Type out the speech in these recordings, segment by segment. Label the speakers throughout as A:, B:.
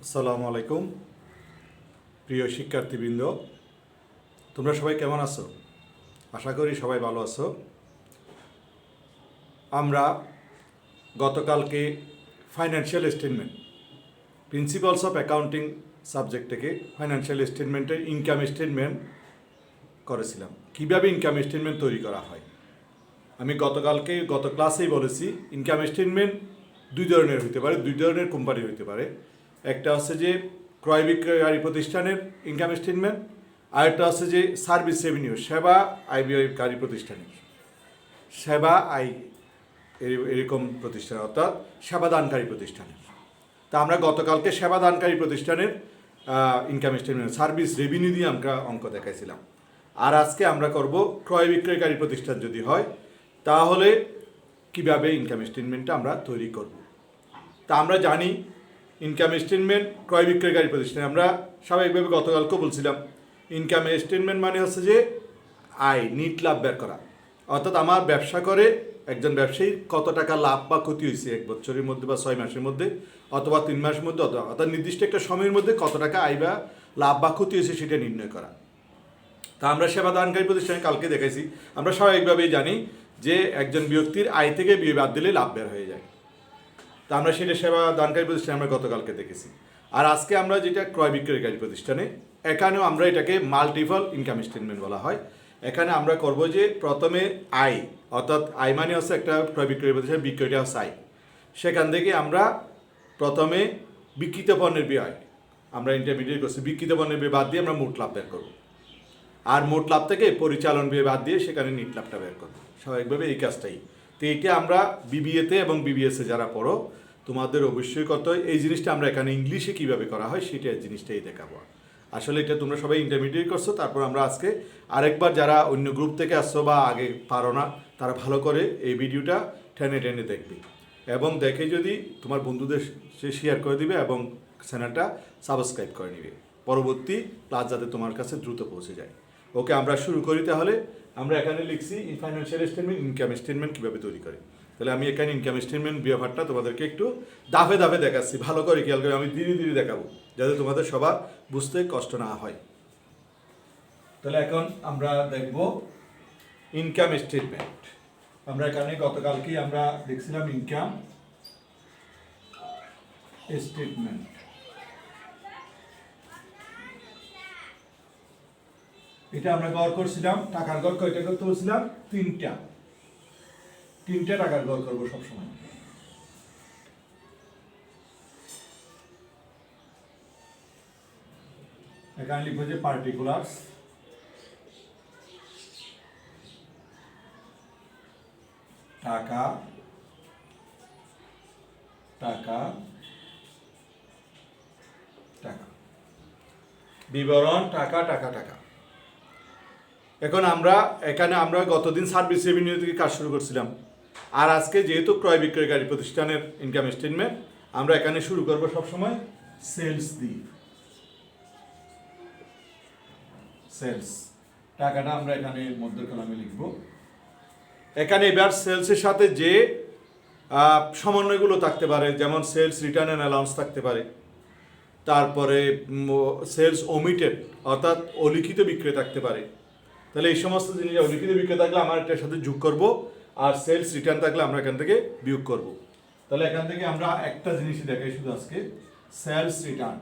A: আসসালামু আলাইকুম প্রিয় শিক্ষার্থীবৃন্দ, তোমরা সবাই কেমন আছো? আশা করি সবাই ভালো আছো। আমরা গতকালকে financial statement principles of accounting subject থেকে ফাইন্যান্সিয়াল স্টেটমেন্টের ইনকাম স্টেটমেন্ট করেছিলাম। কীভাবে ইনকাম স্টেটমেন্ট তৈরি করা হয় আমি গত ক্লাসেই বলেছি। ইনকাম স্টেটমেন্ট দুই ধরনের হতে পারে, দুই ধরনের কোম্পানির হতে পারে। একটা হচ্ছে যে ক্রয় বিক্রয়কারী প্রতিষ্ঠানের ইনকাম স্টেটমেন্ট, আর একটা হচ্ছে যে সার্ভিস রেভিনিউ সেবা আয় ব্যয়কারী প্রতিষ্ঠানের সেবা আয় এরকম প্রতিষ্ঠান, অর্থাৎ সেবাদানকারী প্রতিষ্ঠানের। তা আমরা গতকালকে সেবাদানকারী প্রতিষ্ঠানের ইনকাম স্টেটমেন্ট সার্ভিস রেভিনিউ দিয়ে আমরা অঙ্ক দেখাইছিলাম। আর আজকে আমরা করব ক্রয় বিক্রয়কারী প্রতিষ্ঠান যদি হয় তাহলে কিভাবে ইনকাম স্টেটমেন্টটা আমরা তৈরি করব। তা আমরা জানি ইনকাম স্টেটমেন্ট ক্রয় বিক্রয়কারী প্রতিষ্ঠান, আমরা স্বাভাবিকভাবে গতকালকেও বলছিলাম ইনকাম স্টেটমেন্ট মানে হচ্ছে যে আয় নিট লাভ বের করা। অর্থাৎ আমার ব্যবসা করে একজন ব্যবসায়ীর কত টাকা লাভ বা ক্ষতি হয়েছে এক বছরের মধ্যে বা 6 মাসের মধ্যে অথবা 3 মাসের মধ্যে, অর্থাৎ নির্দিষ্ট একটা সময়ের মধ্যে কত টাকা আয় বা লাভ বা ক্ষতি হয়েছে সেটা নির্ণয় করা। তা আমরা সেবাদানকারী প্রতিষ্ঠানে কালকে দেখাইছি, আমরা স্বাভাবিকভাবেই জানি যে একজন ব্যক্তির আয় থেকে ব্যয় বাদ দিলে লাভ বের হয়ে যায়। তা আমরা সেটা সেবা দানকারী প্রতিষ্ঠানে আমরা গতকালকে দেখেছি। আর আজকে আমরা যেটা ক্রয় বিক্রয়কারী প্রতিষ্ঠানে, এখানেও আমরা এটাকে মাল্টিপল ইনকাম স্টেটমেন্ট বলা হয়। এখানে আমরা করব যে প্রথমে আয়, অর্থাৎ আয় মানে হচ্ছে একটা ক্রয় বিক্রয় প্রতিষ্ঠান, বিক্রয়টা হচ্ছে আয়। সেখান থেকে আমরা প্রথমে বিক্রিত পণ্যের ব্যয়, আমরা ইন্টারমিডিয়েট করছি, বিক্রিত পণ্যের ব্যয় বাদ দিয়ে আমরা মোট লাভ বের করব। আর মোট লাভ থেকে পরিচালন ব্যয় বাদ দিয়ে সেখানে নিট লাভটা বের করব। স্বাভাবিকভাবে এই কাজটাই। তো এইটা আমরা বিবিএতে এবং বিবিএসে যারা পড়ো তোমাদের অবশ্যই করতে হয়। এই জিনিসটা আমরা এখানে ইংলিশে কীভাবে করা হয় সেটা জিনিসটাই দেখাবো। আসলে এটা তোমরা সবাই ইন্টারমিডিয়েট করছো, তারপর আমরা আজকে আরেকবার যারা অন্য গ্রুপ থেকে আসছো বা আগে পারো না তারা ভালো করে এই ভিডিওটা টেনে টেনে দেখবে এবং দেখে যদি তোমার বন্ধুদের সে শেয়ার করে দিবে এবং চ্যানেলটা সাবস্ক্রাইব করে নিবে, পরবর্তী ক্লাস যাতে তোমার কাছে দ্রুত পৌঁছে যায়। ওকে, আমরা শুরু করি তাহলে। আমরা এখানে লিখছি ফাইন্যান্সিয়াল স্টেটমেন্ট ইনকাম স্টেটমেন্ট কীভাবে তৈরি করে। তাহলে আমি এখানে ইনকাম স্টেটমেন্ট ব্যাপারটা তোমাদেরকে একটু ধাপে ধাপে দেখাচ্ছি, ভালো করে খেয়াল করে আমি ধীরে ধীরে দেখাবো যাতে তোমাদের সবার বুঝতে কষ্ট না হয়। তাহলে এখন আমরা দেখব ইনকাম স্টেটমেন্ট। আমরা এখানে গতকালকেই আমরা দেখছিলাম ইনকাম স্টেটমেন্ট। এটা আমরা গড় করছিলাম, টাকার গড় কয়টা করতে বলছিলাম? তিনটা টাকার গড় করবো সবসময়। এখানে লিখবো যে পার্টিকুলার্স, টাকা টাকা টাকা, বিবরণ টাকা টাকা টাকা। এখন এখানে আমরা গতদিন সার্ভিস রেভিনিউ থেকে কাজ শুরু করছিলাম, আর আজকে যেহেতু ক্রয় বিক্রয়কারী প্রতিষ্ঠানের ইনকাম স্টেটমেন্ট, আমরা এখানে শুরু করব সবসময় সেলস দিয়ে। সেলস টাকাটা আমরা এখানে মধ্য কলামে লিখব। এখানে এবার সেলসের সাথে যে সমন্বয়গুলো থাকতে পারে, যেমন সেলস রিটার্ন অ্যান্ড অ্যালাউন্স থাকতে পারে, তারপরে সেলস ওমিটেড অর্থাৎ অলিখিত বিক্রয় থাকতে পারে। তাহলে এই সমস্ত জিনিস অলিখিত বিক্রয় থাকলে আমরা এটার সাথে যোগ করব, আর সেলস রিটার্ন থাকলে আমরা এখান থেকে বিয়োগ করব। তাহলে এখান থেকে আমরা একটা জিনিসই দেখাই শুধু আজকে, সেলস রিটার্ন।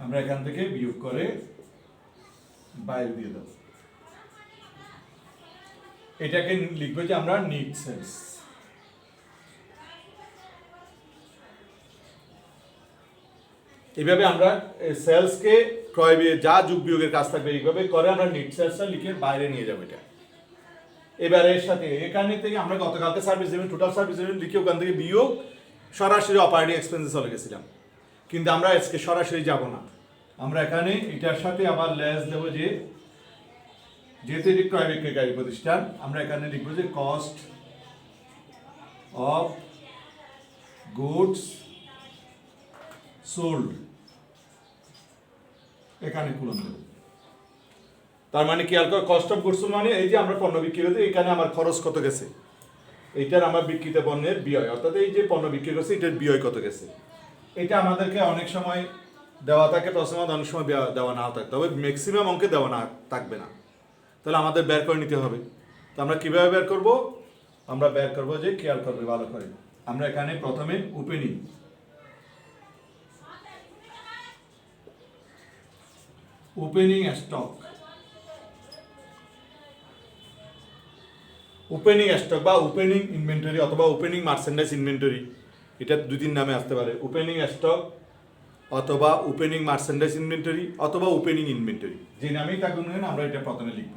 A: আমরা এখান থেকে বিয়োগ করে বাইরে দিয়ে দেব। এটাকে লিখবো যে আমরা নিট সেলস। এইভাবে আমরা সেলসকে ক্রয় যা যোগ বিয়োগের কাজ থাকবে এইভাবে করে আমরা নিট সেলসটা লিখে বাইরে নিয়ে যাবো। এটা এবার এর সাথে এখানে থেকে আমরা গতকালকে service revenue, total service revenue লিখে ওখান থেকে বিয়োগ সরাসরি অপারেটিং এক্সপেন্সে চলে গেছিলাম, কিন্তু আমরা আজকে সরাসরি যাব না। আমরা এখানে এটার সাথে আবার লেস দেব, যেহেতু এটি ক্রয় বিক্রয়কারী প্রতিষ্ঠান, আমরা এখানে লিখবো যে কস্ট অফ গুডস সোল্ড, এখানে কুলন দেব। তার মানে কি আর কস্ট অফ গুডস মানে এই যে আমরা পণ্য বিক্রি করতে এখানে আমার খরচ কত গেছে, এইটার আমার বিক্রিত পণ্যের ব্যয়, অর্থাৎ এই যে পণ্য বিক্রি করছে এটার ব্যয় কত গেছে। এটা আমাদেরকে অনেক সময় দেওয়া থাকে, প্রশ্নমাদ অনেক সময় দেওয়া নাও থাকে, তবে ম্যাক্সিমাম অঙ্কে দেওয়া না থাকবে না। তাহলে আমাদের বের করে নিতে হবে। তো আমরা কীভাবে বের করব? আমরা বের করব যে খেয়াল করবে ভালো করে, আমরা এখানে প্রথমে ওপেনিং স্টক, ওপেনিং স্টক বা ওপেনিং ইনভেন্টরি অথবা ওপেনিং মার্চেন্ডাইজ ইনভেন্টরি, এটা দুই তিন নামে আসতে পারে। ওপেনিং স্টক অথবা ওপেনিং মার্চেন্ডাইজ ইনভেন্টরি অথবা ওপেনিং ইনভেন্টরি, যে নামেই থাকুন না আমরা এটা প্রথমে লিখব।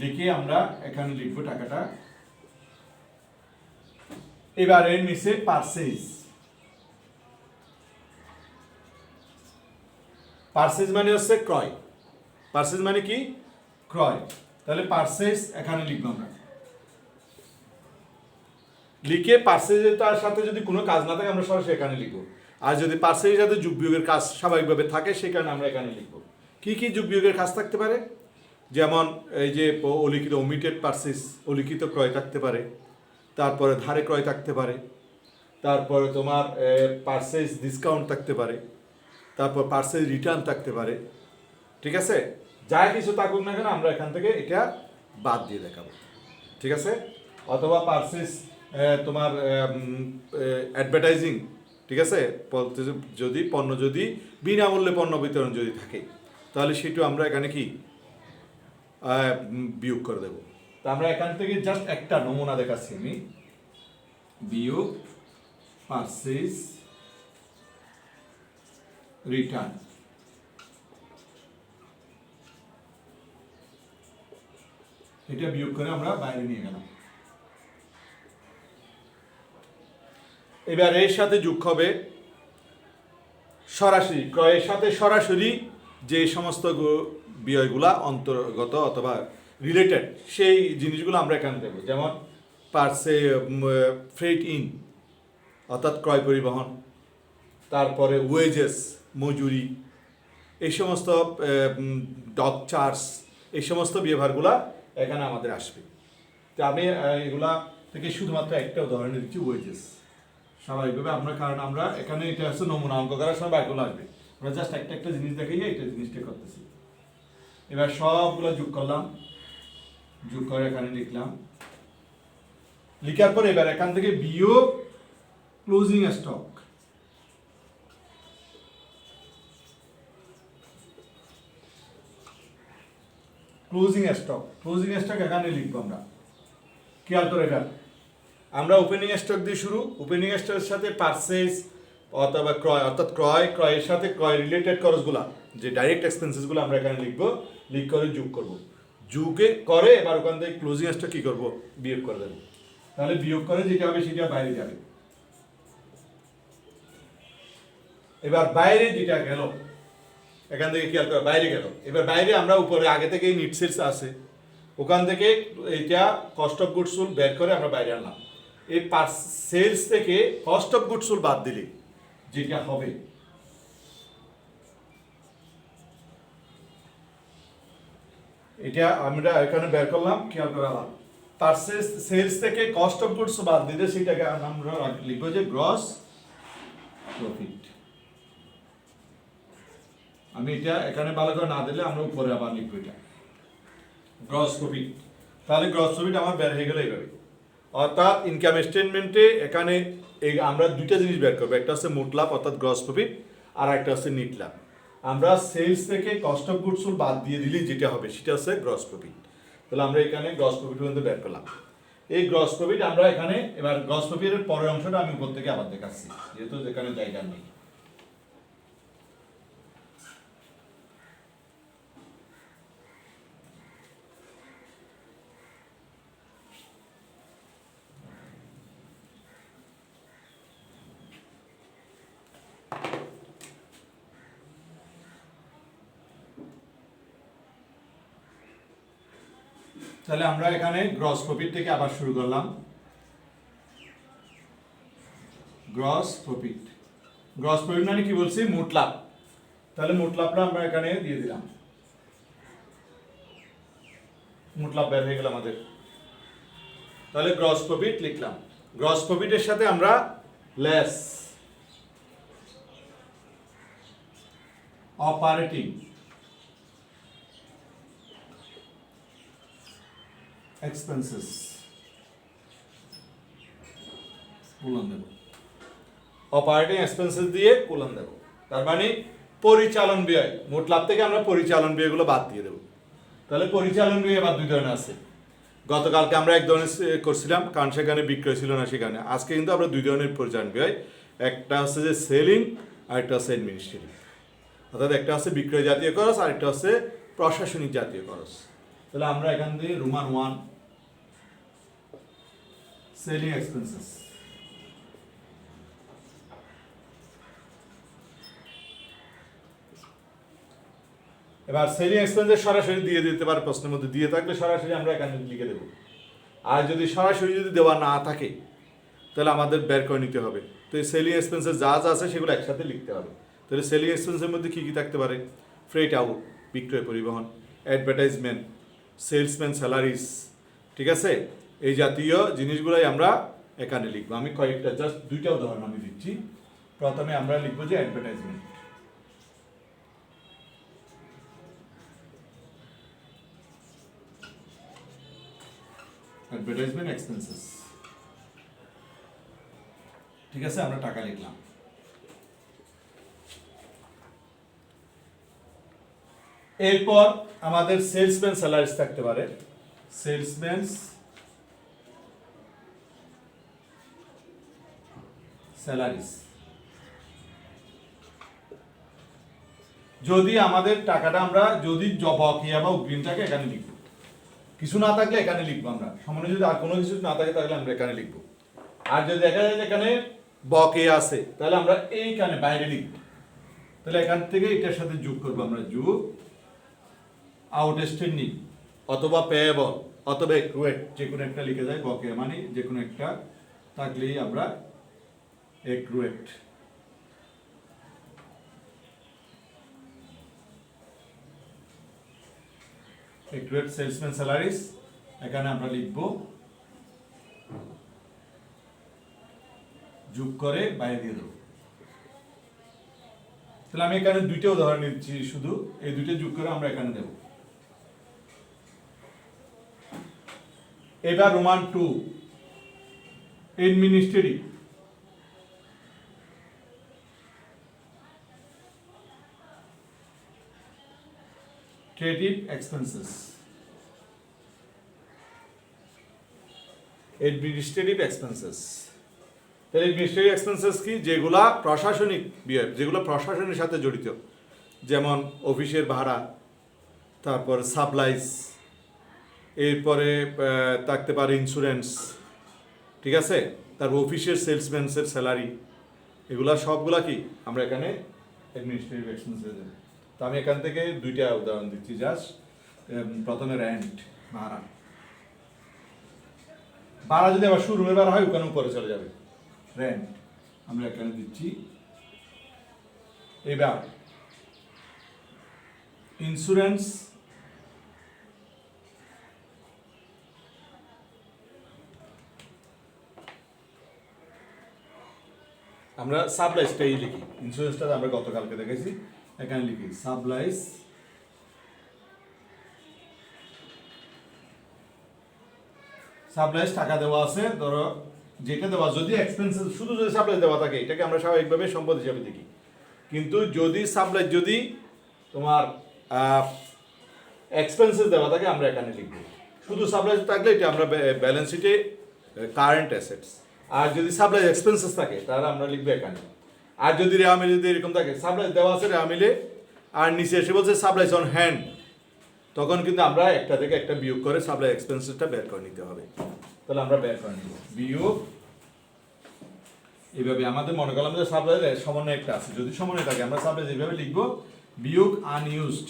A: লিখে আমরা এখানে লিখব টাকাটা। এবার এর নিচে পারচেজ, পারচেজ মানে হচ্ছে ক্রয়। পারচেজ মানে কি? ক্রয়। তাহলে পারচেজ এখানে লিখব আমরা। লিখে পারচেজের তার সাথে যদি কোনো কাজ না থাকে আমরা সরাসরি এখানে লিখব। আর যদি পারচেজের সাথে যোগ বিয়োগের কাজ স্বাভাবিকভাবে থাকে সেই কারণে আমরা এখানে লিখব। কি কি যোগ বিয়োগের কাজ থাকতে পারে? যেমন এই যে অলিখিত ওমিটেড পারচেজ, অলিখিত ক্রয় থাকতে পারে, তারপরে ধারে ক্রয় থাকতে পারে, তারপরে তোমার পারচেজ ডিসকাউন্ট থাকতে পারে, তারপর পারচেজ রিটার্ন থাকতে পারে। ঠিক আছে, যাই কিছু থাকুক না কেন আমরা এখান থেকে এটা বাদ দিয়ে দেখাবো। ঠিক আছে, অথবা পারচেজ তোমার অ্যাডভার্টাইজিং, ঠিক আছে, যদি পণ্য যদি বিনামূল্যে পণ্য বিতরণ যদি থাকে তাহলে সেটাও আমরা এখানে কি বিয়োগ করে দেব। তো আমরা এখান থেকে জাস্ট একটা নমুনা দেখাচ্ছি আমি। বিয়োগ পারচেজ রিটার্ন, এটা বিয়োগ করে আমরা বাইরে নিয়ে গেলাম। এবার এর সাথে যোগ হবে সরাসরি ক্রয়ের সাথে সরাসরি যে সমস্ত ব্যয়গুলা অন্তর্গত অথবা রিলেটেড সেই জিনিসগুলো আমরা এখানে দেবো। যেমন ফ্রেট ইন অর্থাৎ ক্রয় পরিবহন, তারপরে ওয়েজেস মজুরি, এই সমস্ত ডক চার্জ, এই সমস্ত ব্যবহারগুলা এখানে আমাদের আসবে। তো আমি এগুলা থেকে শুধুমাত্র একটা উদাহরণ দিচ্ছি, ওয়েজেস। স্বাভাবিকভাবে আমরা, কারণ আমরা এখানে এটা হচ্ছে নমুনা অঙ্ক করার সময় বাইকগুলো আসবে, আমরা জাস্ট একটা জিনিস দেখাই এটা জিনিসটা করতেছি। এবার সবগুলো যোগ করলাম, যোগ করে এখানে লিখলাম। লিখার পর এবার এখান থেকে বিয়োগ ক্লোজিং স্টক, ক্লোজিং স্টক এখানে লিখবো আমরা। খেয়াল করে এখানে আমরা ওপেনিং স্টক দিয়ে শুরু। ওপেনিং স্টকের সাথে পারচেজ অথবা ক্রয়, অর্থাৎ ক্রয়ের সাথে ক্রয় রিলেটেড খরচগুলো, যে ডাইরেক্ট এক্সপেন্সেসগুলো আমরা এখানে লিখবো। লিখ করে যোগ করব, যোগে করে এবার ওখান থেকে ক্লোজিং স্টক কি করব? বিয়োগ করে দেবো। তাহলে বিয়োগ করে যেটা হবে সেটা বাইরে যাবে। এবার বাইরে যেটা গেল এখান থেকে খেয়াল করে বাইরে গেল। এবার বাইরে আমরা উপরে আগে থেকে নিট সেলস আছে, ওখান থেকে এইটা কস্ট অফ গুডস সোল্ড বের করে আমরা বাইরে আনলাম। এই সেলস থেকে কস্ট অফ গুডস সোল্ড বাদ দিলে যেটা হবে এটা আমরা এখানে বের করলাম। খেয়াল করে পারচেজ সেলস থেকে কস্ট অফ গুডস বাদ দিলে সেটাকে আমরা লিখবো যে গ্রস প্রফিট। আমি এটা এখানে ভালো করে না দিলে আমরা উপরে আবার লিখবো এটা গ্রস প্রফিট। তাহলে গ্রস প্রফিট আমার বের হয়ে গেল এইভাবে। অর্থাৎ ইনকাম স্টেটমেন্টে এখানে আমরা দুইটা জিনিস বের করবো, একটা হচ্ছে মোট লাভ অর্থাৎ গ্রস প্রফিট, আর একটা হচ্ছে নিট লাভ। আমরা সেলস থেকে কস্ট অফ গুডস সোল্ড বাদ দিয়ে দিলে যেটা হবে সেটা হচ্ছে গ্রস প্রফিট। তাহলে আমরা এখানে গ্রস প্রফিট পর্যন্ত বের করলাম। এই গ্রস প্রফিট আমরা এখানে, এবার গ্রস প্রফিটের পরের অংশটা আমি উপর থেকে আবার দেখাচ্ছি যেহেতু এখানে জায়গা নেই। তাহলে আমরা এখানে গ্রস প্রফিট থেকে আবার শুরু করলাম। গ্রস প্রফিট মানে কি বলছি? মোট লাভ। তাহলে মোট লাভটা আমরা এখানে দিয়ে দিলাম। মোট লাভ বের হয়ে গেল আমাদের। তাহলে গ্রস প্রফিট লিখলাম। গ্রস প্রফিটের সাথে আমরা লেস অপারেটিং এক্সপেন্সেস কোলন দেব, অপারেটিং এক্সপেন্সেস দিয়ে কোলন দেব। তার মানে পরিচালন ব্যয়, মোট লাভ থেকে আমরা পরিচালন ব্যয়গুলো বাদ দিয়ে দেব। তাহলে পরিচালন ব্যয় আবার দুই ধরনের আছে। গতকালকে আমরা এক ধরনের করছিলাম, কারণ সেখানে বিক্রয় ছিল না সেখানে। আজকে কিন্তু আমরা দুই ধরনের পরিচালন ব্যয়, একটা হচ্ছে যে সেলিং আর একটা হচ্ছে অ্যাডমিনিস্ট্রেটিভ। অর্থাৎ একটা হচ্ছে বিক্রয় জাতীয় খরচ আর একটা হচ্ছে প্রশাসনিক জাতীয় খরচ। তাহলে আমরা এখান থেকে রোমান 1 সেলিং এক্সপেন্সেস, এবার সেলিং এক্সপেন্সেস সরাসরি দিয়ে দিতে পারে, প্রশ্নের মধ্যে দিয়ে থাকলে সরাসরি আমরা এখানে লিখে দেব। আর যদি সরাসরি যদি দেওয়া না থাকে তাহলে আমাদের বের করে নিতে হবে। তো এই সেলিং এক্সপেন্সেস যা যা আছে সেগুলো একসাথে লিখতে হবে। তাহলে সেলিং এক্সপেন্সের মধ্যে কী কী থাকতে পারে? ফ্রেট আউট, বিক্রয় পরিবহন, অ্যাডভার্টাইজমেন্ট, সেলসম্যান স্যালারিজ, ঠিক আছে? এই জাতীয় জিনিসগুলোই আমরা এখানে লিখবো। আমি কয়েকটা জাস্ট দুইটা উদাহরণ আমি দিচ্ছি। প্রথমে আমরা লিখবো যে অ্যাডভার্টাইজমেন্ট, অ্যাডভার্টাইজমেন্ট এক্সপেন্সেস, ঠিক আছে? আমরা টাকা লিখলাম। এরপর আমাদের সেলসম্যান স্যালারিজ থাকতে পারে, সেলসম্যান স্যালারিজ। যদি আমাদের টাকাটা আমরা যদি বকেয়া বা অগ্রিমটাকে এখানে লিখব, কিছু না থাকলে এখানে লিখবো আমরা, সামনে যদি আর কোনো কিছু না থাকে তাহলে আমরা এখানে লিখবো। আর যদি দেখা যায় যে এখানে বকেয়া আছে তাহলে আমরা এইখানে বাইরে লিখবো। তাহলে এখান থেকে এটার সাথে যোগ করবো আমরা, যোগ আউটস্ট্যান্ডিং অথবা পেয়েবল অথবা অ্যাক্রুয়েট, যে কোনো একটা লিখে যায়। বকেয়া মানে যে কোনো একটা থাকলেই আমরা অ্যাক্রুয়েট। অ্যাক্রুয়েট সেলসম্যান স্যালারিজ এখানে আমরা লিখব, যোগ করে বাইরে দিয়ে দেবো। তাহলে আমি এখানে দুইটা উদাহরণ নিচ্ছি, শুধু এই দুইটা যোগ করে আমরা এখানে দেব। এবার Roman 2 administrative, expenses, administrative expenses. তাহলে অ্যাডমিনিস্ট্রেটিভ এক্সপেন্সেস কি? যেগুলা প্রশাসনিক ব্যয়, যেগুলো প্রশাসনের সাথে জড়িত, যেমন অফিসের ভাড়া, তারপর সাপ্লাইজ, এরপরে থাকতে পারে ইন্স্যুরেন্স, ঠিক আছে? তারপর অফিসের সেলসম্যানসের স্যালারি, এগুলা সবগুলা কি আমরা এখানে অ্যাডমিনিস্ট্রেটিভ এক্সপেন্সেস দেব। তো আমি এখান থেকে দুইটা উদাহরণ দিচ্ছি জাস্ট। প্রথমে রেন্ট, ভাড়া। ভাড়া যদি আবার শোরুমে ভাড়া হয় ওখানে উপরে চলে যাবে, রেন্ট আমরা এখানে দিচ্ছি। এবার ইন্স্যুরেন্স, আমরা সাপ্লাইজটাই লিখি, ইন্স্যুরেন্সটা আমরা গতকালকে দেখেছি, এখানে লিখি সাপ্লাইজ। সাপ্লাইজ টাকা দেওয়া আছে, ধরো যেটা দেওয়া, যদি এক্সপেন্সেস শুধু যদি সাপ্লাইজ দেওয়া থাকে এটাকে আমরা স্বাভাবিকভাবে সম্পদ হিসাবে দেখি। কিন্তু যদি সাপ্লাইজ যদি তোমার এক্সপেন্সেস দেওয়া থাকে আমরা এখানে লিখব। শুধু সাপ্লাইজ থাকলে এটা আমরা ব্যালেন্স শিটে কারেন্ট অ্যাসেটস, আর যদি সাপ্লাইজ এক্সপেন্সেস থাকে তাহলে আমরা লিখবো এখানে। আর যদি রেওয়ামিলে যদি এরকম থাকে, সাপ্লাইজ দেওয়া আছে রেওয়ামিলে আর নিচে এসে বলছে সাপ্লাইজ অন হ্যান্ড, তখন কিন্তু আমরা একটা থেকে একটা বিয়োগ করে সাপ্লাই এক্সপেন্সেসটা বের করে নিতে হবে। তাহলে আমরা বের করে নিব বিয়োগ। এইভাবে আমাদের মনে করলাম যে সাপ্লাই সমন্বয় একটা আছে, যদি সমন্বয় থাকে আমরা সাপ্লাই এইভাবে লিখব, বিয়োগ আনইউজড,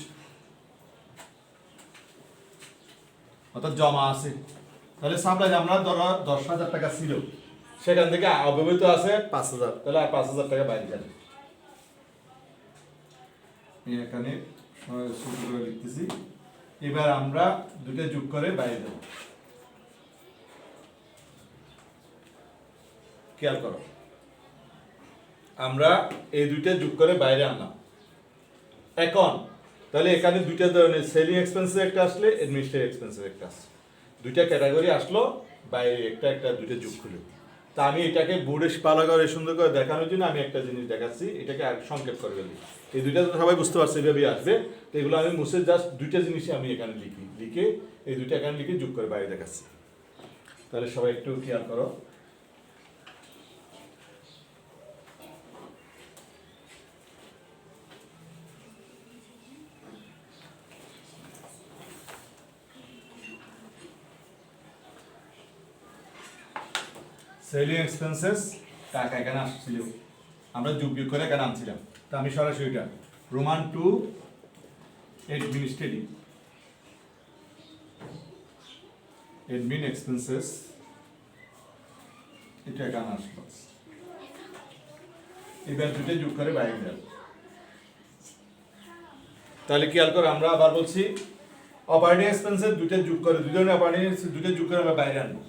A: অর্থাৎ জমা আছে। তাহলে সাপ্লাই আমরা ধরো 10,000 টাকা ছিল, সেখান থেকে অব্যবহৃত আছে 5,000, তাহলে আর 5,000 টাকা বাইরে যাবে। এখানে সূত্র লিখতেছি। এবার আমরা দুটো যোগ করে বাইরে দেব। খেয়াল করো, আমরা এই দুইটা যোগ করে বাইরে আনলাম। এখন তাহলে এখানে দুইটা ধরনের সেলিং এক্সপেন্সেস একটা আসলে অ্যাডমিনিস্ট্রেটিভ এক্সপেন্সেস একটা আসছে, দুইটা ক্যাটাগরি আসলো, বাইরে একটা দুইটা যোগ করলো। তা আমি এটাকে বোর্ডে পালা করে সুন্দর করে দেখানোর জন্য আমি একটা জিনিস দেখাচ্ছি, এটাকে আর সংক্ষেপ করে ফেলি। এই দুইটা তো সবাই বুঝতে পারছে এভাবেই আসবে, তো এগুলো আমি মুছে জাস্ট দুইটা জিনিসই আমি এখানে লিখে এই দুইটা এখানে লিখে যোগ করে বাইরে দেখাচ্ছি। তাহলে সবাই একটু খেয়াল করো। সেলিং এক্সপেন্সেস টাকা এখানে আসছিল, আমরা যোগ করে এখানে আনছিলাম। তা আমি সরাসরি এটা রোমান 2 অ্যাডমিনিস্ট্রেটিভ অ্যাডমিন এক্সপেন্সেস এটা এখানে আসলো, এবার দুটো যোগ করে বাইরে গেল। তাহলে খেয়াল করো, আমরা আবার বলছি অপারেটিং এক্সপেন্সেস দুটো যোগ করে, দুই ধরনের অপারেটিং এক্সপেন্স দুটো যোগ করে আমরা বাইরে আনবো।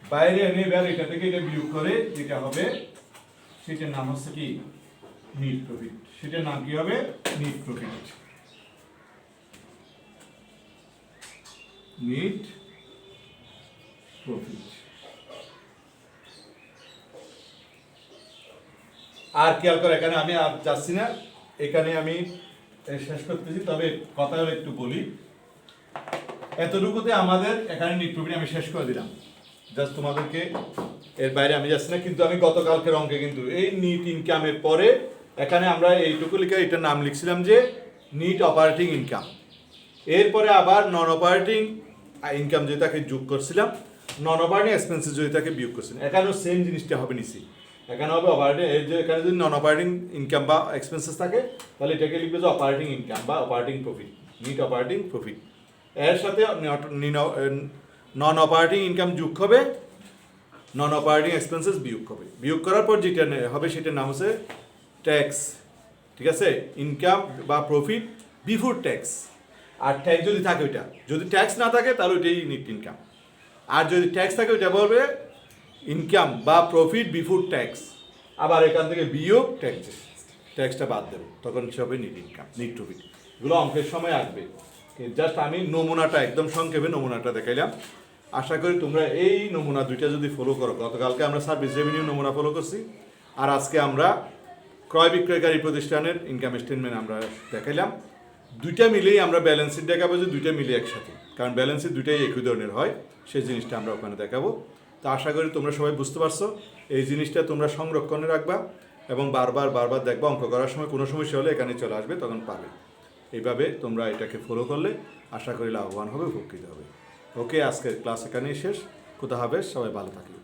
A: বাইরে এনে এবার এটা থেকে এটা বিয়োগ করে যেটা হবে সেটার নাম হচ্ছে কি নিট প্রফিট। সেটার নাম কি হবে? Net profit. Net profit. আর খেয়াল করে, এখানে আমি আর যাচ্ছি না, এখানে আমি শেষ করতেছি। তবে কথা হলো একটু বলি, এতটুকুতে আমাদের এখানে নিট প্রফিট আমি শেষ করে দিলাম, জাস্ট তোমাদেরকে, এর বাইরে আমি যাচ্ছি না। কিন্তু আমি গতকালকের অঙ্কে কিন্তু এই নিট ইনকামের পরে এখানে আমরা এইটুকু লিখে এটার নাম লিখছিলাম যে নিট অপারেটিং ইনকাম। এরপরে আবার নন অপারেটিং ইনকাম যেটাকে যোগ করছিলাম, নন অপারেটিং এক্সপেন্সেস যেটাকে বিয়োগ করছিলাম, এখানেও সেম জিনিসটা হবে নিচে। এখানে হবে অপারেটিং, এর যে এখানে যদি নন অপারেটিং ইনকাম বা এক্সপেন্সেস থাকে তাহলে এটাকে লিখবে যে অপারেটিং ইনকাম বা operating profit, net operating profit. এর সাথে নন অপারেটিং ইনকাম যোগ হবে, নন অপারেটিং এক্সপেন্সেস বিয়োগ হবে। বিয়োগ করার পর যেটা হবে সেটার নাম হচ্ছে ট্যাক্স। ঠিক আছে, ইনকাম বা প্রফিট বিফোর ট্যাক্স। আর ট্যাক্স যদি থাকে ওইটা, যদি ট্যাক্স না থাকে তাহলে ওইটাই নিট ইনকাম। আর যদি ট্যাক্স থাকে ওইটা বলবে ইনকাম বা প্রফিট বিফোর ট্যাক্স। আবার এখান থেকে বিয়োগ ট্যাক্সটা বাদ দেবে, তখন সে হবে নিট ইনকাম, নিট প্রফিট। এগুলো অঙ্কের সময় আসবে। জাস্ট আমি নমুনাটা একদম সংক্ষেপে নমুনাটা দেখাইলাম। আশা করি তোমরা এই নমুনা দুইটা যদি ফলো করো, গতকালকে আমরা সার্ভিস রেভিনিউ নমুনা ফলো করছি, আর আজকে আমরা ক্রয় বিক্রয়কারী প্রতিষ্ঠানের ইনকাম স্টেটমেন্ট আমরা দেখাইলাম। দুইটা মিলেই আমরা ব্যালেন্স শিট দেখাবো, যে দুইটা মিলে একসাথে, কারণ ব্যালেন্স শিট দুইটাই একই ধরনের হয়, সেই জিনিসটা আমরা ওখানে দেখাবো। তো আশা করি তোমরা সবাই বুঝতে পারছো। এই জিনিসটা তোমরা সংরক্ষণে রাখবা এবং বারবার দেখবা, অঙ্ক করার সময় কোনো সমস্যা হলে এখানে চলে আসবে, তখন পাবে। এইভাবে তোমরা এটাকে ফলো করলে আশা করি লাভবান হবে, উপকৃত হবে। ওকে, আজকের ক্লাস এখানেই শেষ। কোথা হবে, সবাই ভালো থাকবে।